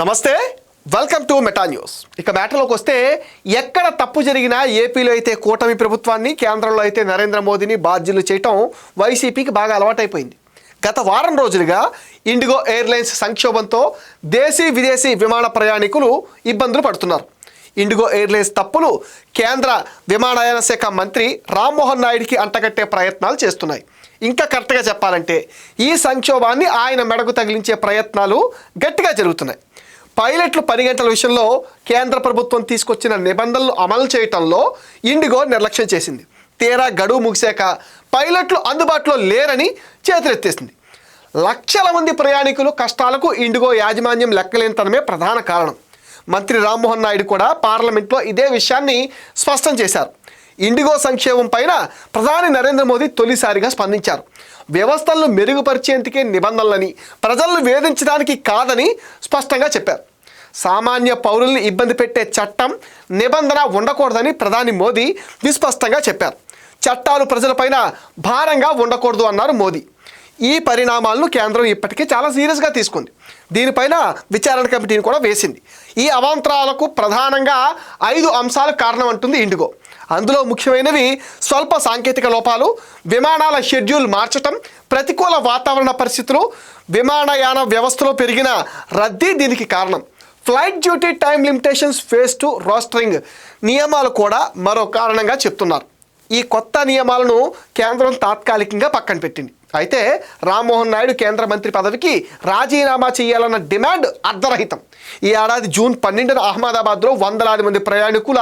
నమస్తే, welcome to meta news. ఇక మ్యాటర్లోకి వస్తే, ఎక్కడ తప్పు జరిగినా ఏపీలో అయితే కూటమి ప్రభుత్వాన్ని, కేంద్రంలో అయితే నరేంద్ర మోదీని బాధ్యులు చేయటం వైసీపీకి బాగా అలవాటైపోయింది. గత వారం రోజులుగా ఇండిగో ఎయిర్లైన్స్ సంక్షోభంతో దేశీ విదేశీ విమాన ప్రయాణికులు ఇబ్బందులు పడుతున్నారు. ఇండిగో ఎయిర్లైన్స్ తప్పులు కేంద్ర విమానయాన శాఖ మంత్రి రామ్మోహన్ నాయుడికి అంటగట్టే ప్రయత్నాలు చేస్తున్నాయి. ఇంకా కరెక్ట్గా చెప్పాలంటే ఈ సంక్షోభాన్ని ఆయన మెడకు తగిలించే ప్రయత్నాలు గట్టిగా జరుగుతున్నాయి. పైలట్లు 10 గంటల విషయంలో కేంద్ర ప్రభుత్వం తీసుకొచ్చిన నిబంధనలు అమలు చేయటంలో ఇండిగో నిర్లక్ష్యం చేసింది. తీరా గడువు ముగిశాక పైలట్లు అందుబాటులో లేరని చేతులెత్తేసింది. లక్షల మంది ప్రయాణికులు కష్టాలకు ఇండిగో యాజమాన్యం లెక్కలేనితనమే ప్రధాన కారణం. మంత్రి రామ్మోహన్ నాయుడు కూడా పార్లమెంట్లో ఇదే విషయాన్ని స్పష్టం చేశారు. ఇండిగో సంక్షేమం పైన ప్రధాని నరేంద్ర మోదీ తొలిసారిగా స్పందించారు. వ్యవస్థలను మెరుగుపరిచేందుకే నిబంధనలని, ప్రజలను వేధించడానికి కాదని స్పష్టంగా చెప్పారు. సామాన్య పౌరుల్ని ఇబ్బంది పెట్టే చట్టం, నిబంధన ఉండకూడదని ప్రధాని మోదీ విస్పష్టంగా చెప్పారు. చట్టాలు ప్రజలపైన భారంగా ఉండకూడదు అన్నారు మోదీ. ఈ పరిణామాలను కేంద్రం ఇప్పటికే చాలా సీరియస్గా తీసుకుంది. దీనిపైన విచారణ కమిటీని కూడా వేసింది. ఈ అవాంతరాలకు ప్రధానంగా 5 అంశాలు కారణం అంటుంది ఇండిగో. అందులో ముఖ్యమైనవి స్వల్ప సాంకేతిక లోపాలు, విమానాల షెడ్యూల్ మార్చటం, ప్రతికూల వాతావరణ పరిస్థితులు, విమానయాన వ్యవస్థలో పెరిగిన రద్దీ దీనికి కారణం. Flight duty time limitations, phase 2 రోస్టరింగ్ నియమాలు కూడా మరో కారణంగా చెప్తున్నారు. ఈ కొత్త నియమాలను కేంద్రం తాత్కాలికంగా పక్కన పెట్టింది. అయితే రామ్మోహన్ నాయుడు కేంద్ర మంత్రి పదవికి రాజీనామా చేయాలన్న డిమాండ్ అర్ధరహితం. ఈ ఏడాది జూన్ 12న అహ్మదాబాద్లో వందలాది మంది ప్రయాణికుల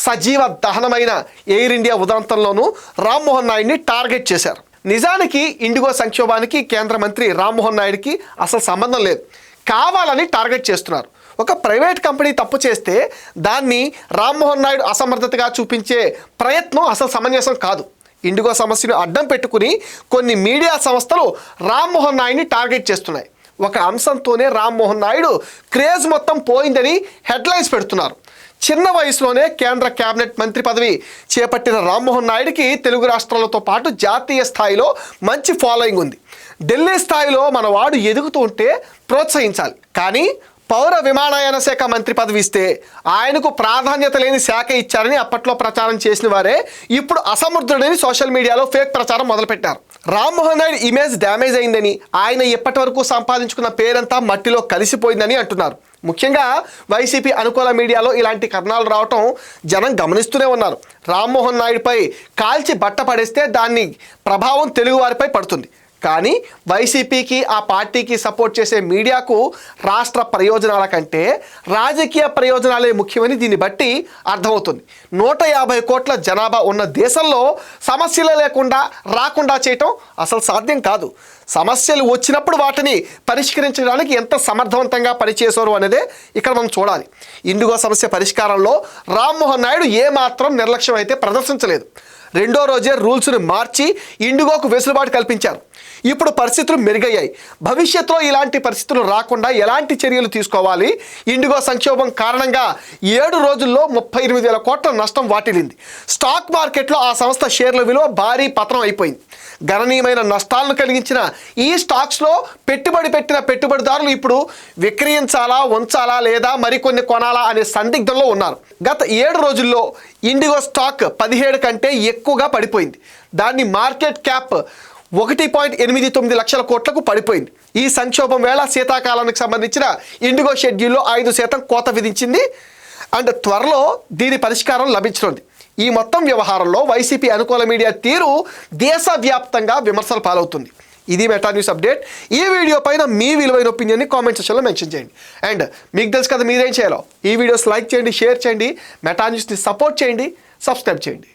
సజీవ దహనమైన ఎయిర్ ఇండియా ఉదంతంలోనూ రామ్మోహన్ నాయుడిని టార్గెట్ చేశారు. నిజానికి ఇండిగో సంక్షోభానికి కేంద్ర మంత్రి రామ్మోహన్ నాయుడికి అసలు సంబంధం లేదు. కావాలని టార్గెట్ చేస్తున్నారు. ఒక ప్రైవేట్ కంపెనీ తప్పు చేస్తే దాన్ని రామ్మోహన్ నాయుడు అసమర్థతగా చూపించే ప్రయత్నం అసలు సమంజసం కాదు. ఇండిగో సమస్యను అడ్డం పెట్టుకుని కొన్ని మీడియా సంస్థలు రామ్మోహన్ నాయుడిని టార్గెట్ చేస్తున్నాయి. ఒక అంశంతోనే రామ్మోహన్ నాయుడు క్రేజ్ మొత్తం పోయిందని హెడ్లైన్స్ పెడుతున్నారు. చిన్న వయసులోనే కేంద్ర కేబినెట్ మంత్రి పదవి చేపట్టిన రామ్మోహన్ నాయుడికి తెలుగు రాష్ట్రాలతో పాటు జాతీయ స్థాయిలో మంచి ఫాలోయింగ్ ఉంది. ఢిల్లీ స్థాయిలో మన వాడు ఎదుగుతూ ఉంటే ప్రోత్సహించాలి. కానీ పౌర విమానయాన శాఖ మంత్రి పదవి ఇస్తే ఆయనకు ప్రాధాన్యత లేని శాఖ ఇచ్చారని అప్పట్లో ప్రచారం చేసిన వారే ఇప్పుడు అసమర్థుడని సోషల్ మీడియాలో ఫేక్ ప్రచారం మొదలుపెట్టారు. రామ్మోహన్ నాయుడు ఇమేజ్ డ్యామేజ్ అయిందని, ఆయన ఇప్పటి వరకు సంపాదించుకున్న పేరంతా మట్టిలో కలిసిపోయిందని అంటున్నారు. ముఖ్యంగా వైసీపీ అనుకూల మీడియాలో ఇలాంటి కథనాలు రావటం జనం గమనిస్తూనే ఉన్నారు. రామ్మోహన్ నాయుడుపై కాల్చి బట్ట పడేస్తే దాని ప్రభావం తెలుగువారిపై పడుతుంది. కానీ వైసీపీకి, ఆ పార్టీకి సపోర్ట్ చేసే మీడియాకు రాష్ట్ర ప్రయోజనాల కంటే రాజకీయ ప్రయోజనాలే ముఖ్యమని దీన్ని బట్టి అర్థమవుతుంది. 150 కోట్ల జనాభా ఉన్న దేశంలో సమస్యలే లేకుండా రాకుండా చేయటం అసలు సాధ్యం కాదు. సమస్యలు వచ్చినప్పుడు వాటిని పరిష్కరించడానికి ఎంత సమర్థవంతంగా పనిచేశారు అనేదే ఇక్కడ మనం చూడాలి. ఇండిగో సమస్య పరిష్కారంలో రామ్మోహన్ నాయుడు ఏమాత్రం నిర్లక్ష్యం అయితే ప్రదర్శించలేదు. రెండో రోజే రూల్స్ను మార్చి ఇండిగోకు వెసులుబాటు కల్పించారు. ఇప్పుడు పరిస్థితులు మెరుగయ్యాయి. భవిష్యత్తులో ఇలాంటి పరిస్థితులు రాకుండా ఎలాంటి చర్యలు తీసుకోవాలి? ఇండిగో సంక్షోభం కారణంగా 7 రోజుల్లో 38,000 కోట్ల నష్టం వాటిల్లింది. స్టాక్ మార్కెట్లో ఆ సంస్థ షేర్ల విలువ భారీ పతనం అయిపోయింది. గణనీయమైన నష్టాలను కలిగించిన ఈ స్టాక్స్లో పెట్టుబడి పెట్టిన పెట్టుబడిదారులు ఇప్పుడు విక్రయించాలా, ఉంచాలా లేదా మరికొన్ని కొనాలా అనే సందిగ్ధంలో ఉన్నారు. గత 7 రోజుల్లో ఇండిగో స్టాక్ 17 కంటే ఎక్కువగా పడిపోయింది. దాని మార్కెట్ క్యాప్ 1.89 లక్షల కోట్లకు పడిపోయింది. ఈ సంక్షోభం వేళ శీతాకాలానికి సంబంధించిన ఇండిగో షెడ్యూల్లో 5% కోత విధించింది. అండ్ త్వరలో దీని పరిష్కారం లభించనుంది. ఈ మొత్తం వ్యవహారంలో వైసీపీ అనుకూల మీడియా తీరు దేశవ్యాప్తంగా విమర్శలు పాలవుతుంది. ఇది మెటా న్యూస్ అప్డేట్. ఈ వీడియో పైన మీ విలువైన ఒపీనియన్ని కామెంట్ సెక్షన్లో మెన్షన్ చేయండి. అండ్ మీకు తెలుసు కదా మీరేం చేయాలో. ఈ వీడియోస్ లైక్ చేయండి, షేర్ చేయండి, మెటా న్యూస్ని సపోర్ట్ చేయండి, సబ్స్క్రైబ్ చేయండి.